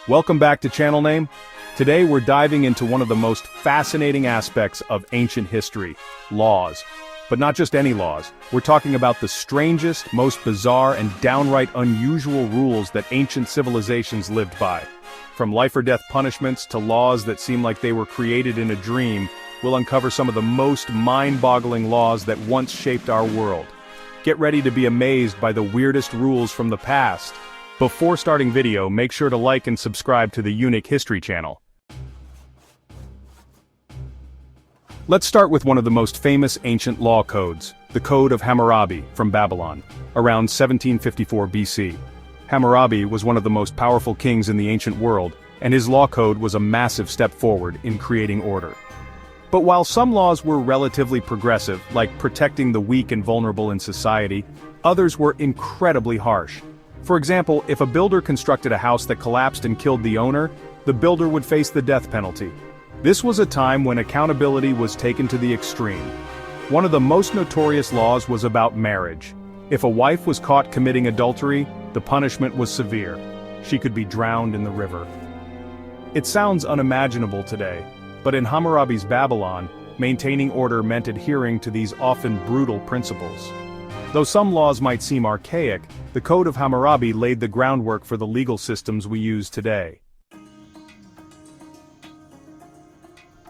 Welcome back to Channel Name. Today we're diving into one of the most fascinating aspects of ancient history, laws. But not just any laws, we're talking about the strangest, most bizarre and downright unusual rules that ancient civilizations lived by. From life or death punishments to laws that seem like they were created in a dream, we'll uncover some of the most mind-boggling laws that once shaped our world. Get ready to be amazed by the weirdest rules from the past. Before starting video, make sure to like and subscribe to the Unique History channel. Let's start with one of the most famous ancient law codes, the Code of Hammurabi from Babylon, around 1754 BC. Hammurabi was one of the most powerful kings in the ancient world, and his law code was a massive step forward in creating order. But while some laws were relatively progressive, like protecting the weak and vulnerable in society, others were incredibly harsh. For example, if a builder constructed a house that collapsed and killed the owner, the builder would face the death penalty. This was a time when accountability was taken to the extreme. One of the most notorious laws was about marriage. If a wife was caught committing adultery, the punishment was severe. She could be drowned in the river. It sounds unimaginable today, but in Hammurabi's Babylon, maintaining order meant adhering to these often brutal principles. Though some laws might seem archaic, the Code of Hammurabi laid the groundwork for the legal systems we use today.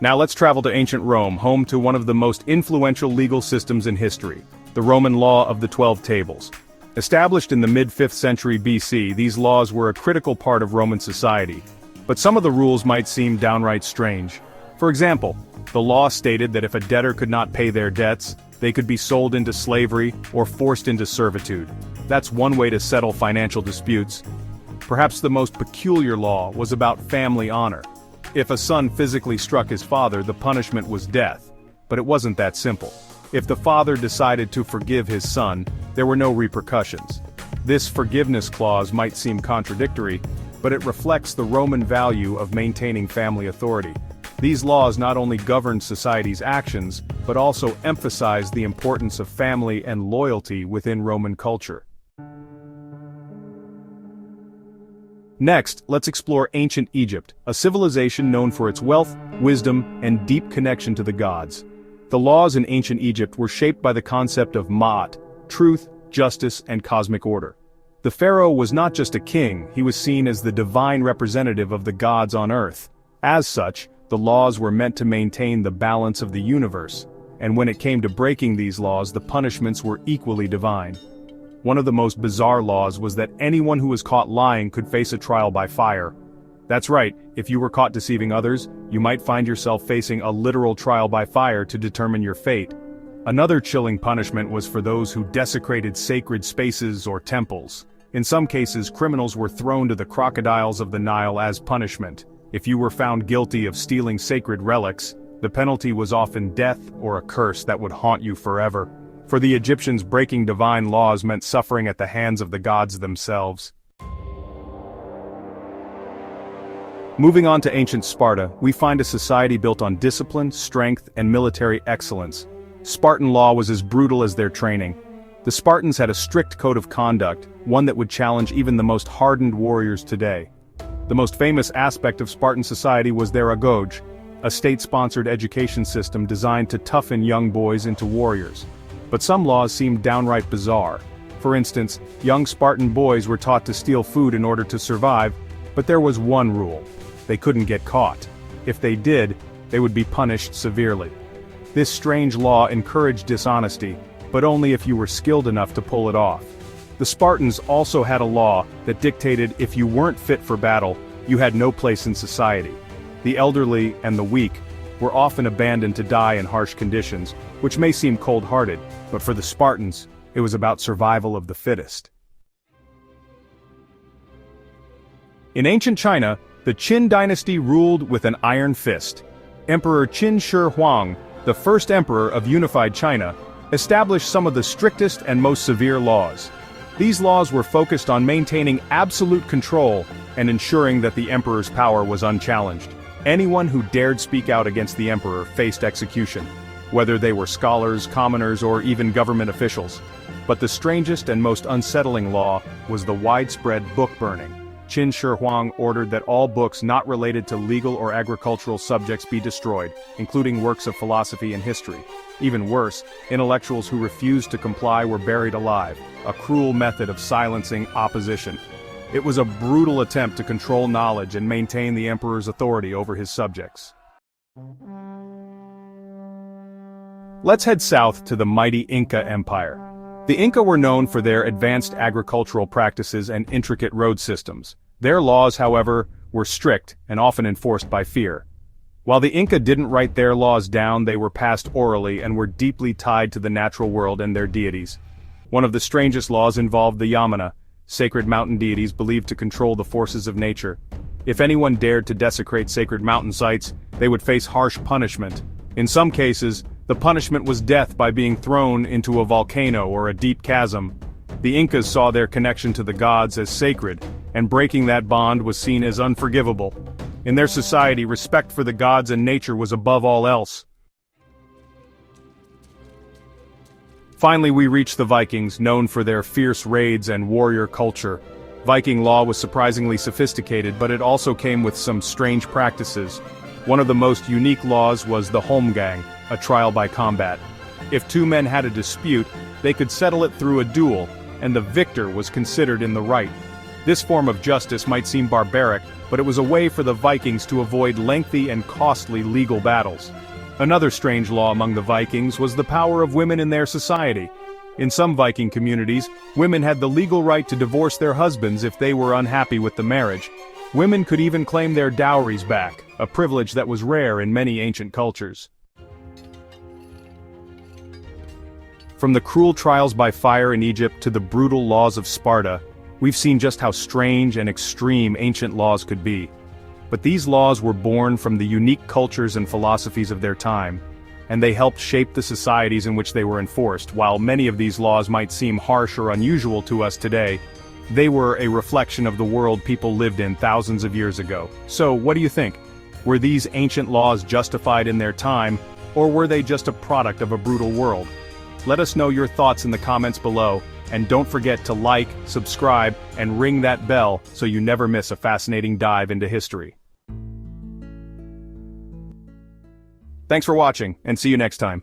Now let's travel to ancient Rome, home to one of the most influential legal systems in history, the Roman Law of the 12 Tables. Established in the mid-5th century BC, these laws were a critical part of Roman society. But some of the rules might seem downright strange. For example, the law stated that if a debtor could not pay their debts, they could be sold into slavery or forced into servitude. That's one way to settle financial disputes. Perhaps the most peculiar law was about family honor. If a son physically struck his father, the punishment was death. But it wasn't that simple. If the father decided to forgive his son, there were no repercussions. This forgiveness clause might seem contradictory, but it reflects the Roman value of maintaining family authority. These laws not only governed society's actions, but also emphasized the importance of family and loyalty within Roman culture. Next, let's explore ancient Egypt, a civilization known for its wealth, wisdom, and deep connection to the gods. The laws in ancient Egypt were shaped by the concept of Ma'at, truth, justice, and cosmic order. The pharaoh was not just a king, he was seen as the divine representative of the gods on earth. As such, the laws were meant to maintain the balance of the universe, and when it came to breaking these laws, the punishments were equally divine. One of the most bizarre laws was that anyone who was caught lying could face a trial by fire. That's right, if you were caught deceiving others, you might find yourself facing a literal trial by fire to determine your fate. Another chilling punishment was for those who desecrated sacred spaces or temples. In some cases, criminals were thrown to the crocodiles of the Nile as punishment. If you were found guilty of stealing sacred relics, the penalty was often death or a curse that would haunt you forever. For the Egyptians, breaking divine laws meant suffering at the hands of the gods themselves. Moving on to ancient Sparta, we find a society built on discipline, strength, and military excellence. Spartan law was as brutal as their training. The Spartans had a strict code of conduct, one that would challenge even the most hardened warriors today. The most famous aspect of Spartan society was their agoj, a state-sponsored education system designed to toughen young boys into warriors. But some laws seemed downright bizarre. For instance, young Spartan boys were taught to steal food in order to survive, but there was one rule: they couldn't get caught. If they did, they would be punished severely. This strange law encouraged dishonesty, but only if you were skilled enough to pull it off. The Spartans also had a law that dictated if you weren't fit for battle, you had no place in society. The elderly and the weak were often abandoned to die in harsh conditions, which may seem cold-hearted, but for the Spartans, it was about survival of the fittest. In ancient China, the Qin dynasty ruled with an iron fist. Emperor Qin Shi Huang, the first emperor of unified China, established some of the strictest and most severe laws. These laws were focused on maintaining absolute control and ensuring that the emperor's power was unchallenged. Anyone who dared speak out against the emperor faced execution, whether they were scholars, commoners, or even government officials. But the strangest and most unsettling law was the widespread book burning. Qin Shi Huang ordered that all books not related to legal or agricultural subjects be destroyed, including works of philosophy and history. Even worse, intellectuals who refused to comply were buried alive, a cruel method of silencing opposition. It was a brutal attempt to control knowledge and maintain the emperor's authority over his subjects. Let's head south to the mighty Inca Empire. The Inca were known for their advanced agricultural practices and intricate road systems. Their laws, however, were strict and often enforced by fear. While the Inca didn't write their laws down, they were passed orally and were deeply tied to the natural world and their deities. One of the strangest laws involved the Yamana, sacred mountain deities believed to control the forces of nature. If anyone dared to desecrate sacred mountain sites, they would face harsh punishment. In some cases, the punishment was death by being thrown into a volcano or a deep chasm. The Incas saw their connection to the gods as sacred, and breaking that bond was seen as unforgivable. In their society, respect for the gods and nature was above all else. Finally, we reach the Vikings, known for their fierce raids and warrior culture. Viking law was surprisingly sophisticated, but it also came with some strange practices. One of the most unique laws was the holmgang, a trial by combat. If two men had a dispute, they could settle it through a duel, and the victor was considered in the right. This form of justice might seem barbaric, but it was a way for the Vikings to avoid lengthy and costly legal battles. Another strange law among the Vikings was the power of women in their society. In some Viking communities, women had the legal right to divorce their husbands if they were unhappy with the marriage. Women could even claim their dowries back, a privilege that was rare in many ancient cultures. From the cruel trials by fire in Egypt to the brutal laws of Sparta, we've seen just how strange and extreme ancient laws could be. But these laws were born from the unique cultures and philosophies of their time, and they helped shape the societies in which they were enforced. While many of these laws might seem harsh or unusual to us today, they were a reflection of the world people lived in thousands of years ago. So, what do you think? Were these ancient laws justified in their time, or were they just a product of a brutal world? Let us know your thoughts in the comments below, and don't forget to like, subscribe, and ring that bell so you never miss a fascinating dive into history. Thanks for watching, and see you next time.